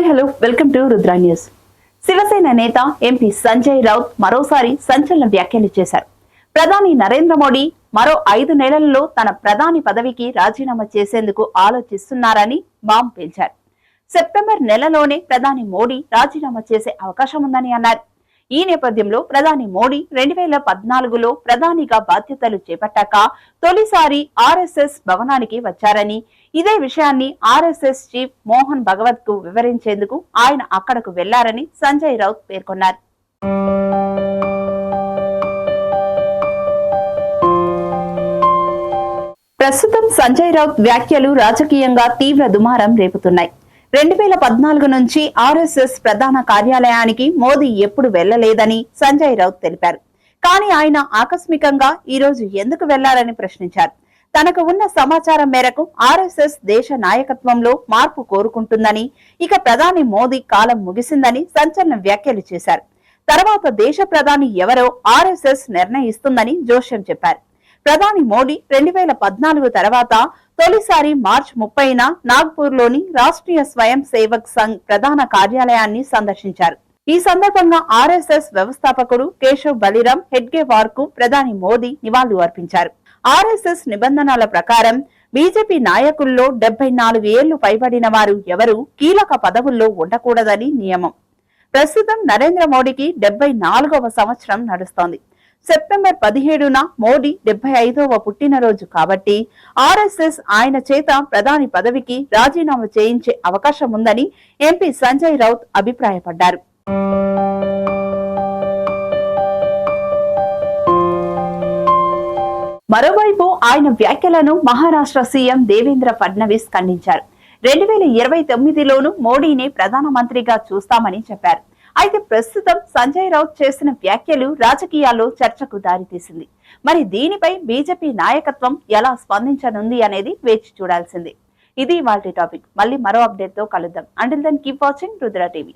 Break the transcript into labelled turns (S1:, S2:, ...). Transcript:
S1: Hi hello welcome to Rudra news. Shiv Sena నేత MP Sanjay Raut మరోసారి సంచలన వ్యాఖ్యలు చేశారు. ప్రధాని నరేంద్ర మోడీ మరో 5 నెలల్లో తన ప్రధాని పదవికి రాజీనామా చేసేందుకు ఆలోచిస్తున్నారని బాంబ్ పేల్చారు. సెప్టెంబర్ నెలలోనే ప్రధాని మోడీ రాజీనామా చేసే అవకాశం ఉందని అన్నారు. ఈ నేపథ్యంలో ప్రధాని మోడీ 2014లో ప్రధానిగా బాధ్యతలు చేపట్టాక తొలిసారి ఆర్ఎస్ఎస్ భవనానికి వచ్చారని, ఇదే విషయాన్ని ఆర్ఎస్ఎస్ చీఫ్ మోహన్ భగవత్ కు వివరించేందుకు ఆయన అక్కడకు వెళ్లారని సంజయ్ రౌత్ పేర్కొన్నారు. ప్రస్తుతం సంజయ్ రౌత్ వ్యాఖ్యలు రాజకీయంగా తీవ్ర దుమారం రేపుతున్నాయి. 2014 నుంచి ఆర్ఎస్ఎస్ ప్రధాన కార్యాలయానికి మోదీ ఎప్పుడు వెళ్లలేదని సంజయ్ రౌత్ తెలిపారు. కానీ ఆయన ఆకస్మికంగా ఈ రోజు ఎందుకు వెళ్లారని ప్రశ్నించారు. తనకు ఉన్న సమాచారం మేరకు ఆర్ఎస్ఎస్ దేశ నాయకత్వంలో మార్పు కోరుకుంటుందని, ఇక ప్రధాని మోదీ కాలం ముగిసిందని సంచలన వ్యాఖ్యలు చేశారు. తర్వాత దేశ ప్రధాని ఎవరో ఆర్ఎస్ఎస్ నిర్ణయిస్తుందని జోస్యం చెప్పారు. ప్రధాని మోడీ 2014 తర్వాత తొలిసారి మార్చి 30న నాగ్పూర్లోని రాష్ట్రీయ స్వయం సేవక్ సంఘ్ ప్రధాన కార్యాలయాన్ని సందర్శించారు. ఈ సందర్భంగా ఆర్ఎస్ఎస్ వ్యవస్థాపకుడు కేశవ్ బలిరాం హెడ్గేవార్ కు ప్రధాని మోదీ నివాళులు అర్పించారు. ఆర్ఎస్ఎస్ నిబంధనల ప్రకారం బీజేపీ నాయకుల్లో 74 ఏళ్లు పైబడిన వారు ఎవరూ కీలక పదవుల్లో ఉండకూడదని నియమం. ప్రస్తుతం నరేంద్ర మోడీకి 74వ సంవత్సరం నడుస్తోంది. సెప్టెంబర్ 17న మోడీ 75వ పుట్టినరోజు కాబట్టి ఆర్ఎస్ఎస్ ఆయన చేత ప్రధాని పదవికి రాజీనామా చేయించే అవకాశం ఉందని ఎంపీ సంజయ్ రౌత్ అభిప్రాయపడ్డారు. మరోవైపు ఆయన వ్యాఖ్యలను మహారాష్ట్ర సీఎం దేవేంద్ర ఫడ్నవీస్ ఖండించారు. 2029లోనూ మోడీని ప్రధానమంత్రిగా చూస్తామని చెప్పారు. అయితే ప్రస్తుతం సంజయ్ రౌత్ చేసిన వ్యాఖ్యలు రాజకీయాల్లో చర్చకు దారితీసింది. మరి దీనిపై బీజేపీ నాయకత్వం ఎలా స్పందించనుంది అనేది వేచి చూడాల్సింది. ఇది ఇవాల్టి టాపిక్. మళ్ళీ మరో అప్డేట్ తో కలుద్దాం. Until then keep watching Rudra TV.